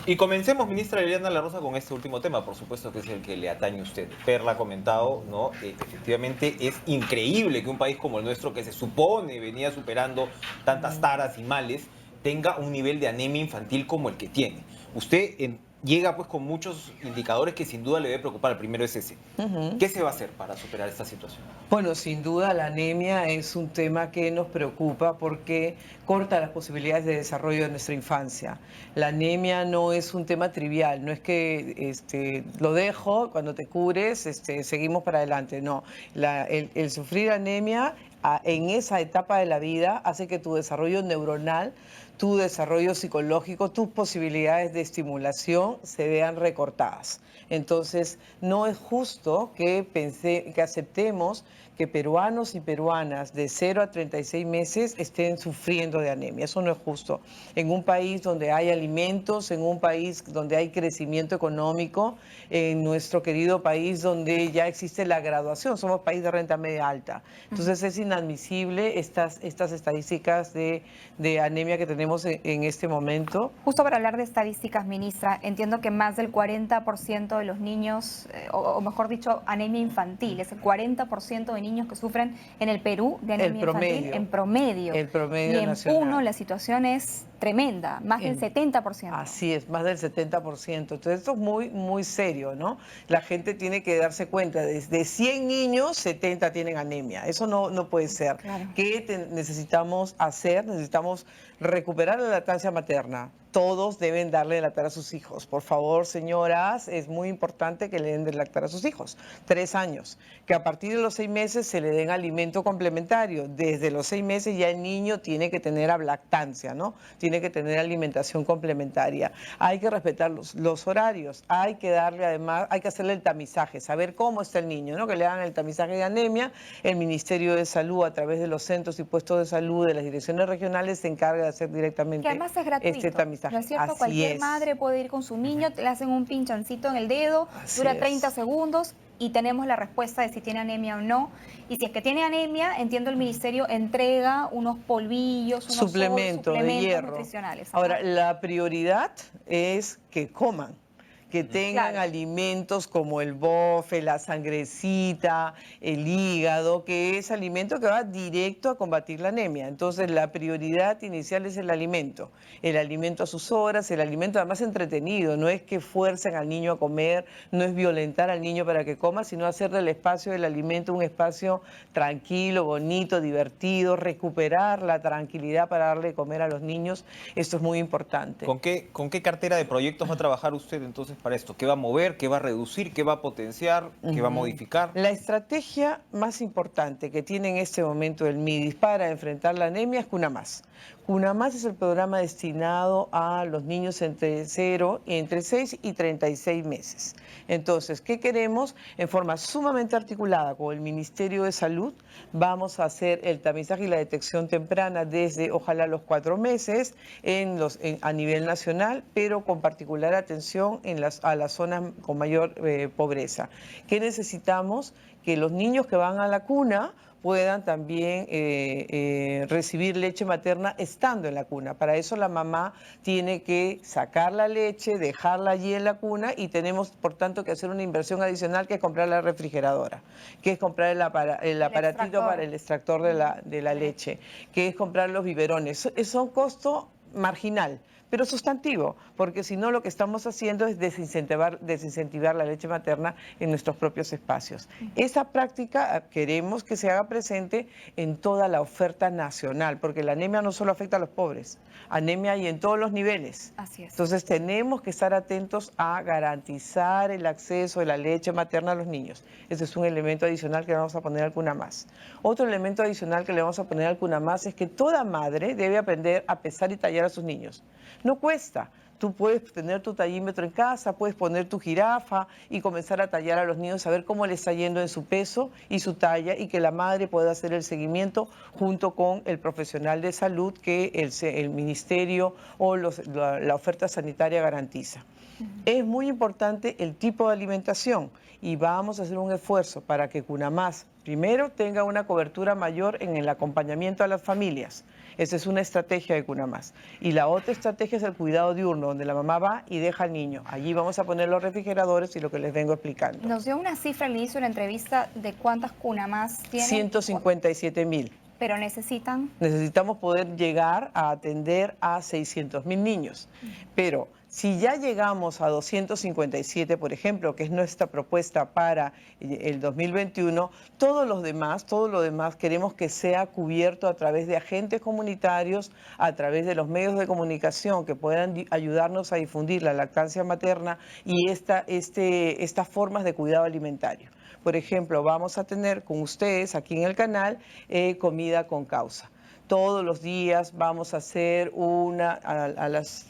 Y comencemos, ministra Liliana La Rosa, con este último tema, por supuesto que es el que le atañe a usted. Perla ha comentado, ¿no? Efectivamente es increíble que un país como el nuestro, que se supone venía superando tantas taras y males, tenga un nivel de anemia infantil como el que tiene. Usted llega pues con muchos indicadores que sin duda le debe preocupar. El primero es ese. Ujú. ¿Qué se va a hacer para superar esta situación? Bueno, sin duda la anemia es un tema que nos preocupa porque corta las posibilidades de desarrollo de nuestra infancia. La anemia no es un tema trivial, no es que lo dejo, cuando te cures, seguimos para adelante. No, el sufrir anemia en esa etapa de la vida hace que tu desarrollo neuronal, tu desarrollo psicológico, tus posibilidades de estimulación se vean recortadas. Entonces, no es justo que aceptemos que peruanos y peruanas de 0 a 36 meses estén sufriendo de anemia. Eso no es justo. En un país donde hay alimentos, en un país donde hay crecimiento económico, en nuestro querido país donde ya existe la graduación, somos país de renta media alta. Entonces es inadmisible estas estadísticas de anemia que tenemos en este momento. Justo para hablar de estadísticas, ministra, entiendo que más del 40% de los niños, o mejor dicho, anemia infantil, es el 40% de niños que sufren en el Perú de anemia infantil en promedio. El promedio Y en nacional. Puno la situación es tremenda, más del 70%. Así es, más del 70%. Entonces esto es muy, muy serio, ¿no? La gente tiene que darse cuenta, de 100 niños, 70 tienen anemia. Eso no puede ser. Claro. ¿Qué necesitamos hacer? Necesitamos recuperar la lactancia materna. Todos deben darle de lactar a sus hijos. Por favor, señoras, es muy importante que le den de lactar a sus hijos. 3 años. Que a partir de los 6 meses se le den alimento complementario. Desde los 6 meses ya el niño tiene que tener lactancia, ¿no? Tiene que tener alimentación complementaria. Hay que respetar los horarios. Hay que darle, además, hay que hacerle el tamizaje, saber cómo está el niño, ¿no? Que le hagan el tamizaje de anemia. El Ministerio de Salud, a través de los centros y puestos de salud de las direcciones regionales, se encarga de hacer directamente que además es gratuito, este tamizaje. ¿no es cierto? Así Cualquier es. madre puede ir con su niño, le hacen un pinchancito en el dedo, Así dura es. 30 segundos y tenemos la respuesta de si tiene anemia o no. Y si es que tiene anemia, entiendo el ministerio entrega unos polvillos, unos suplementos de hierro nutricionales. Ahora, la prioridad es que coman, que tengan Claro. alimentos como el bofe, la sangrecita, el hígado, que es alimento que va directo a combatir la anemia. Entonces, la prioridad inicial es el alimento a sus horas, el alimento además entretenido, no es que fuercen al niño a comer, no es violentar al niño para que coma, sino hacerle el espacio del alimento un espacio tranquilo, bonito, divertido, recuperar la tranquilidad para darle de comer a los niños. Esto es muy importante. ¿Con qué cartera de proyectos va a trabajar usted entonces para esto? ¿Qué va a mover? ¿Qué va a reducir? ¿Qué va a potenciar? ¿Qué va a modificar? La estrategia más importante que tiene en este momento el MIDIS para enfrentar la anemia es CUNAMás. CUNAMás es el programa destinado a los niños entre 6 y 36 meses. Entonces, ¿qué queremos? En forma sumamente articulada con el Ministerio de Salud, vamos a hacer el tamizaje y la detección temprana desde, ojalá, los 4 meses a nivel nacional, pero con particular atención a las zonas con mayor pobreza. ¿Qué necesitamos? Que los niños que van a la cuna puedan también recibir leche materna estando en la cuna. Para eso la mamá tiene que sacar la leche, dejarla allí en la cuna y tenemos, por tanto, que hacer una inversión adicional que es comprar la refrigeradora, que es comprar el aparatito para el extractor de la leche, que es comprar los biberones. Es un costo marginal, pero sustantivo, porque si no lo que estamos haciendo es desincentivar la leche materna en nuestros propios espacios. Esa práctica queremos que se haga presente en toda la oferta nacional, porque la anemia no solo afecta a los pobres, anemia hay en todos los niveles. Así es. Entonces tenemos que estar atentos a garantizar el acceso de la leche materna a los niños. Ese es un elemento adicional que le vamos a poner al CUNAMás. Otro elemento adicional que le vamos a poner al CUNAMás es que toda madre debe aprender a pesar y tallar a sus niños. No cuesta. Tú puedes tener tu tallímetro en casa, puedes poner tu jirafa y comenzar a tallar a los niños, saber cómo les está yendo en su peso y su talla y que la madre pueda hacer el seguimiento junto con el profesional de salud que el ministerio o la oferta sanitaria garantiza. Es muy importante el tipo de alimentación y vamos a hacer un esfuerzo para que CUNAMás primero tenga una cobertura mayor en el acompañamiento a las familias. Esa es una estrategia de CUNAMás. Y la otra estrategia es el cuidado diurno, donde la mamá va y deja al niño. Allí vamos a poner los refrigeradores y lo que les vengo explicando. Nos dio una cifra al inicio de la entrevista de cuántas CUNAMás tienen. 157.000. Pero necesitamos poder llegar a atender a 600.000 niños. Pero si ya llegamos a 257, por ejemplo, que es nuestra propuesta para el 2021, todo lo demás queremos que sea cubierto a través de agentes comunitarios, a través de los medios de comunicación que puedan ayudarnos a difundir la lactancia materna y estas formas de cuidado alimentario. Por ejemplo, vamos a tener con ustedes aquí en el canal comida con causa. Todos los días vamos a hacer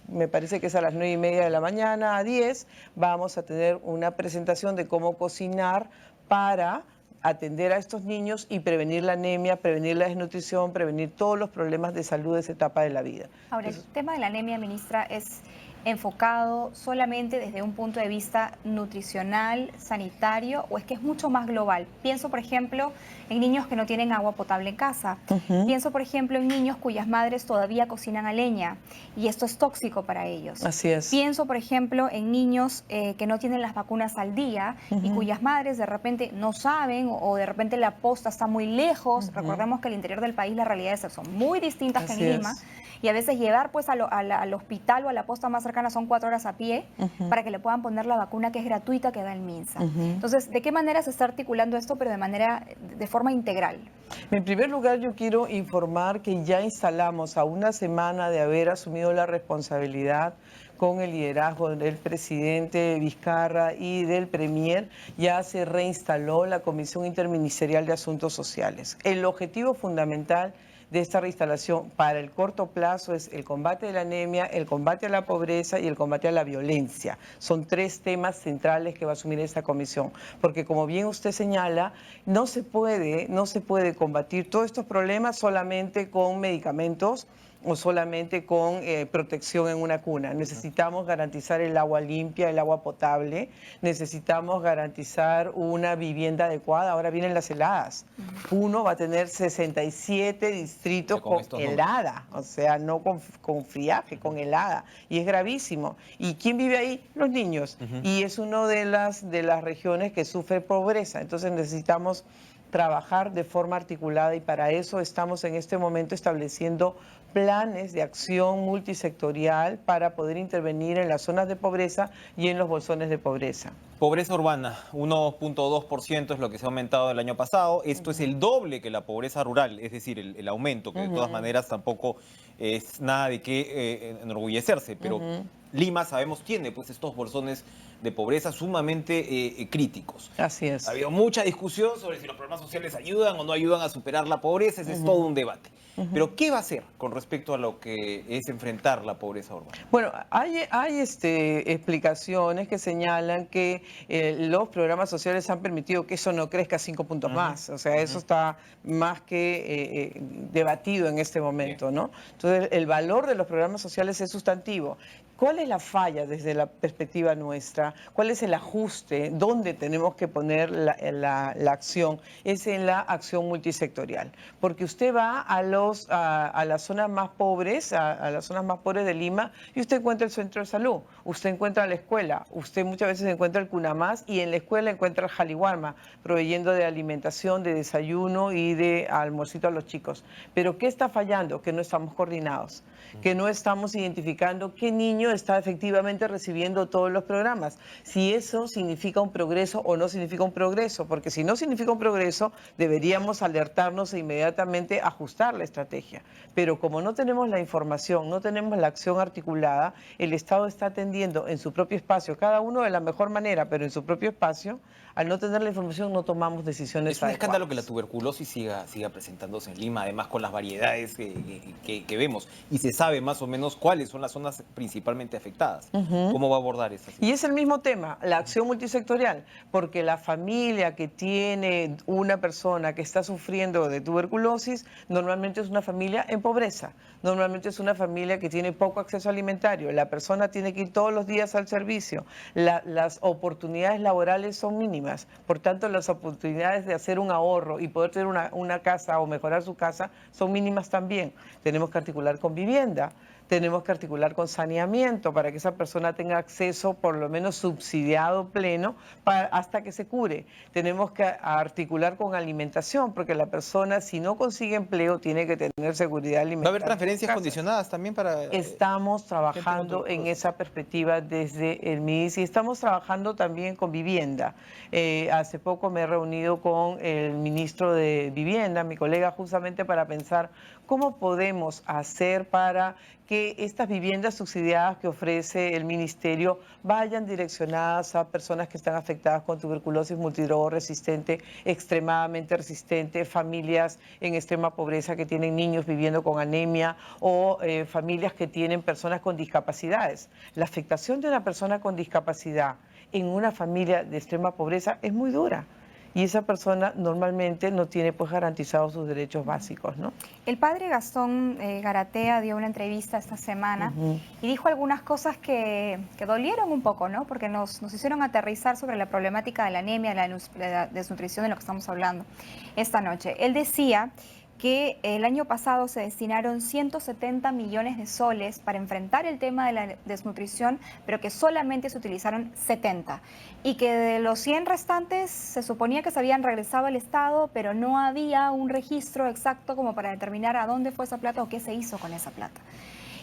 me parece que es a las 9:30 de la mañana, a 10, vamos a tener una presentación de cómo cocinar para atender a estos niños y prevenir la anemia, prevenir la desnutrición, prevenir todos los problemas de salud de esa etapa de la vida. Ahora, el tema de la anemia, ministra, es enfocado solamente desde un punto de vista nutricional, sanitario, o es que es mucho más global? Pienso, por ejemplo, en niños que no tienen agua potable en casa. Pienso, por ejemplo, en niños cuyas madres todavía cocinan a leña y esto es tóxico para ellos. Así es. Pienso, por ejemplo, en niños que no tienen las vacunas al día y cuyas madres de repente no saben o de repente la posta está muy lejos. Recordemos que al interior del país las realidades son muy distintas que en Lima. Y a veces llevar pues al hospital o a la posta más cercana son 4 horas a pie para que le puedan poner la vacuna que es gratuita que da el MINSA. Entonces, ¿de qué manera se está articulando esto, pero de forma integral? En primer lugar, yo quiero informar que ya instalamos a una semana de haber asumido la responsabilidad con el liderazgo del presidente Vizcarra y del premier, ya se reinstaló la Comisión Interministerial de Asuntos Sociales. El objetivo fundamental de esta reinstalación para el corto plazo es el combate de la anemia, el combate a la pobreza y el combate a la violencia. Son 3 temas centrales que va a asumir esta comisión, porque como bien usted señala, no se puede combatir todos estos problemas solamente con medicamentos o solamente con protección en una cuna. Necesitamos garantizar el agua limpia, el agua potable, necesitamos garantizar una vivienda adecuada. Ahora vienen las heladas. Uno va a tener 67 distritos con helada, o sea, no con friaje, con helada. Y es gravísimo. ¿Y quién vive ahí? Los niños. Y es una de las regiones que sufre pobreza. Entonces necesitamos trabajar de forma articulada y para eso estamos en este momento estableciendo planes de acción multisectorial para poder intervenir en las zonas de pobreza y en los bolsones de pobreza. Pobreza urbana, 1.2% es lo que se ha aumentado el año pasado. Esto es el doble que la pobreza rural, es decir, el aumento, que de todas maneras tampoco es nada de qué enorgullecerse, pero Lima, sabemos, tiene pues estos bolsones de pobreza sumamente críticos. Así es. Ha habido mucha discusión sobre si los programas sociales ayudan o no ayudan a superar la pobreza, ese es todo un debate. Pero, ¿qué va a hacer con respecto a lo que es enfrentar la pobreza urbana? Bueno, hay explicaciones que señalan que los programas sociales han permitido que eso no crezca 5 puntos más. O sea, eso está más que debatido en este momento, ¿no? Entonces, el valor de los programas sociales es sustantivo. ¿Cuál es la falla desde la perspectiva nuestra? ¿Cuál es el ajuste? ¿Dónde tenemos que poner la acción? Es en la acción multisectorial. Porque usted va a las zonas más pobres, a las zonas más pobres de Lima, y usted encuentra el centro de salud, usted encuentra la escuela, usted muchas veces encuentra el CUNAMás y en la escuela encuentra el Jaliwarma, proveyendo de alimentación, de desayuno y de almuercito a los chicos. Pero ¿qué está fallando? Que no estamos coordinados, que no estamos identificando qué niño está efectivamente recibiendo todos los programas. Si eso significa un progreso o no significa un progreso, porque si no significa un progreso, deberíamos alertarnos e inmediatamente ajustar la estrategia. Pero como no tenemos la información, no tenemos la acción articulada, el Estado está atendiendo en su propio espacio, cada uno de la mejor manera, pero en su propio espacio. Al no tener la información no tomamos decisiones adecuadas. Es un escándalo que la tuberculosis siga presentándose en Lima, además con las variedades que vemos. Y se sabe más o menos cuáles son las zonas principales principalmente afectadas. ¿Cómo va a abordar esa situación? Y es el mismo tema, la acción multisectorial, porque la familia que tiene una persona que está sufriendo de tuberculosis normalmente es una familia en pobreza, normalmente es una familia que tiene poco acceso alimentario, la persona tiene que ir todos los días al servicio, las oportunidades laborales son mínimas, por tanto las oportunidades de hacer un ahorro y poder tener una casa o mejorar su casa son mínimas también. Tenemos que articular con vivienda. Tenemos que articular con saneamiento para que esa persona tenga acceso por lo menos subsidiado pleno hasta que se cure. Tenemos que articular con alimentación porque la persona si no consigue empleo tiene que tener seguridad alimentaria. ¿Va a haber transferencias condicionadas también para...? Estamos trabajando en esa perspectiva desde el MIDIS y estamos trabajando también con vivienda. Hace poco me he reunido con el ministro de Vivienda, mi colega, justamente para pensar cómo podemos hacer para que estas viviendas subsidiadas que ofrece el ministerio vayan direccionadas a personas que están afectadas con tuberculosis multidrogoresistente, extremadamente resistente, familias en extrema pobreza que tienen niños viviendo con anemia o familias que tienen personas con discapacidades. La afectación de una persona con discapacidad en una familia de extrema pobreza es muy dura. Y esa persona normalmente no tiene pues garantizados sus derechos básicos, ¿no? El padre Gastón Garatea dio una entrevista esta semana y dijo algunas cosas que dolieron un poco, ¿no? Porque nos hicieron aterrizar sobre la problemática de la anemia, la desnutrición, de lo que estamos hablando esta noche. Él decía que el año pasado se destinaron 170 millones de soles para enfrentar el tema de la desnutrición, pero que solamente se utilizaron 70. Y que de los 100 restantes se suponía que se habían regresado al Estado, pero no había un registro exacto como para determinar a dónde fue esa plata o qué se hizo con esa plata.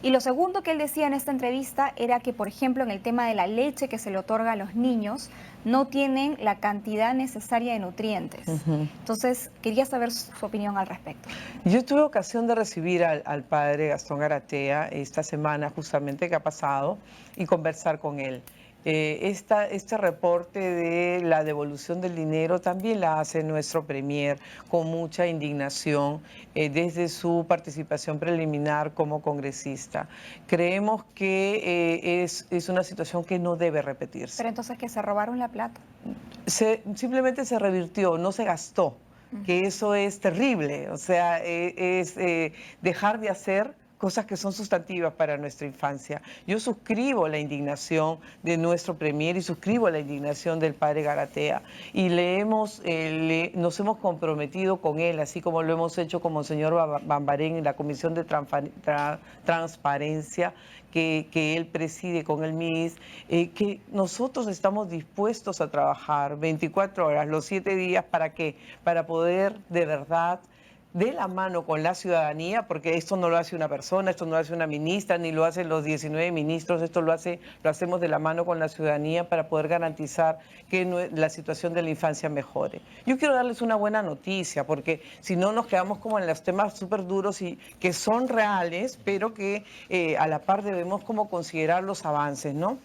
Y lo segundo que él decía en esta entrevista era que, por ejemplo, en el tema de la leche que se le otorga a los niños, no tienen la cantidad necesaria de nutrientes. Entonces, quería saber su opinión al respecto. Yo tuve ocasión de recibir al padre Gastón Garatea esta semana justamente que ha pasado y conversar con él. Este reporte de la devolución del dinero también la hace nuestro premier con mucha indignación desde su participación preliminar como congresista. Creemos que es una situación que no debe repetirse. Pero entonces, ¿que se robaron la plata? Simplemente se revirtió, no se gastó, que eso es terrible, o sea, es dejar de hacer cosas que son sustantivas para nuestra infancia. Yo suscribo la indignación de nuestro premier y suscribo la indignación del padre Garatea y nos hemos comprometido con él, así como lo hemos hecho con Monseñor Bambarén en la Comisión de Transparencia que él preside con el MIDIS, que nosotros estamos dispuestos a trabajar 24 horas, los 7 días, ¿para qué? Para poder de verdad de la mano con la ciudadanía, porque esto no lo hace una persona, esto no lo hace una ministra, ni lo hacen los 19 ministros, esto lo hacemos de la mano con la ciudadanía para poder garantizar que la situación de la infancia mejore. Yo quiero darles una buena noticia, porque si no nos quedamos como en los temas súper duros y que son reales, pero que a la par debemos como considerar los avances, ¿no?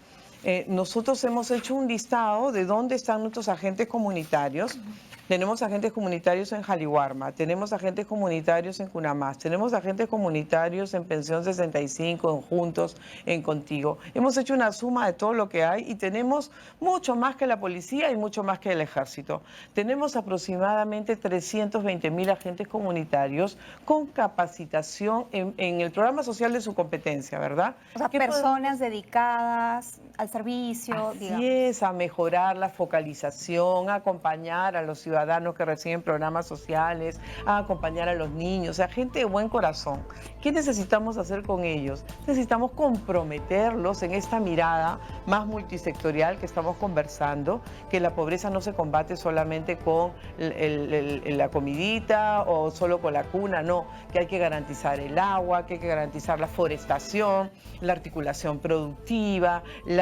Nosotros hemos hecho un listado de dónde están nuestros agentes comunitarios. Tenemos agentes comunitarios en Jaliwarma, tenemos agentes comunitarios en Cunamás, tenemos agentes comunitarios en Pensión 65, en Juntos, en Contigo. Hemos hecho una suma de todo lo que hay y tenemos mucho más que la policía y mucho más que el ejército. Tenemos aproximadamente 320.000 agentes comunitarios con capacitación en el programa social de su competencia, ¿verdad? O sea, personas dedicadas al servicio, Así es, a mejorar la focalización, a acompañar a los ciudadanos que reciben programas sociales, a acompañar a los niños, o sea, gente de buen corazón. ¿Qué necesitamos hacer con ellos? Necesitamos comprometerlos en esta mirada más multisectorial que estamos conversando, que la pobreza no se combate solamente con la comidita o solo con la cuna, no, que hay que garantizar el agua, que hay que garantizar la forestación, la articulación productiva, el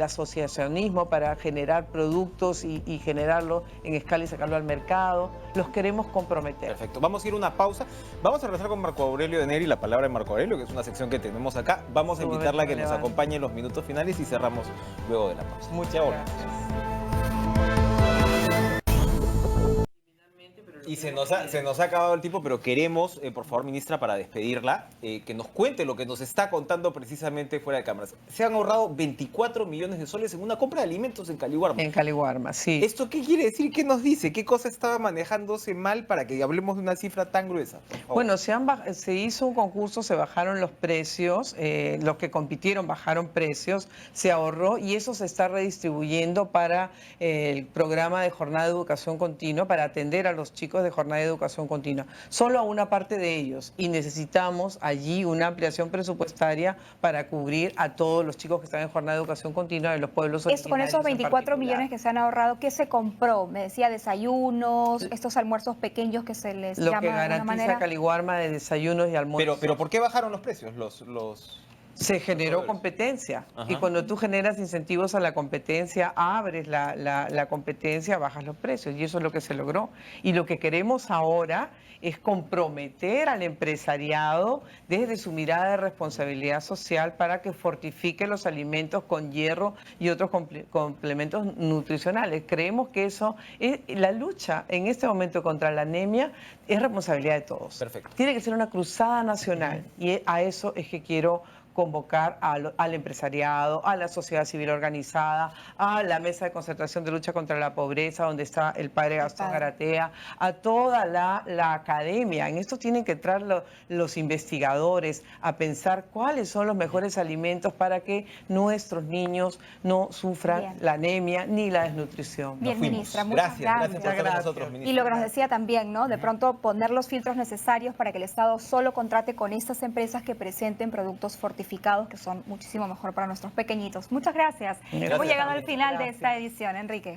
asociacionismo para generar productos y generarlo en escala y sacarlo al mercado. Los queremos comprometer. Perfecto. Vamos a ir a una pausa. Vamos a regresar con Marco Aurelio de Neri, la palabra de Marco Aurelio, que es una sección que tenemos acá. Vamos a invitarla a que nos acompañe en los minutos finales y cerramos luego de la pausa. Muchas gracias. Y se nos ha acabado el tiempo, pero queremos, por favor, ministra, para despedirla, que nos cuente lo que nos está contando precisamente fuera de cámaras. Se han ahorrado 24 millones de soles en una compra de alimentos en Caliwarma. En Caliwarma, sí. ¿Esto qué quiere decir? ¿Qué nos dice? ¿Qué cosa estaba manejándose mal para que hablemos de una cifra tan gruesa? Bueno, se hizo un concurso, se bajaron los precios, los que compitieron bajaron precios, se ahorró y eso se está redistribuyendo para el programa de jornada de educación continua, para atender a los chicos de jornada de educación continua. Solo a una parte de ellos y necesitamos allí una ampliación presupuestaria para cubrir a todos los chicos que están en jornada de educación continua de los pueblos originarios. Con esos 24 millones que se han ahorrado, ¿qué se compró? Me decía desayunos, estos almuerzos pequeños que se les llama de alguna manera. Lo que garantiza Caliwarma de desayunos y almuerzos. Pero ¿por qué bajaron los precios? Se generó competencia. Ajá. Y cuando tú generas incentivos a la competencia, abres la competencia, bajas los precios. Y eso es lo que se logró. Y lo que queremos ahora es comprometer al empresariado desde su mirada de responsabilidad social para que fortifique los alimentos con hierro y otros complementos nutricionales. Creemos que eso es la lucha en este momento contra la anemia es responsabilidad de todos. Perfecto. Tiene que ser una cruzada nacional y a eso es que quiero convocar al empresariado, a la sociedad civil organizada, a la mesa de concertación de lucha contra la pobreza, donde está el padre Gastón Garatea, a toda la academia. En esto tienen que entrar los investigadores a pensar cuáles son los mejores alimentos para que nuestros niños no sufran la anemia ni la desnutrición. Bien, ministra, muchas gracias. Gracias por estar con nosotros, ministra. Y lo que nos decía también, ¿no? De pronto poner los filtros necesarios para que el Estado solo contrate con estas empresas que presenten productos fortificados que son muchísimo mejor para nuestros pequeñitos. Muchas gracias. Hemos llegado al final de esta edición, Enrique.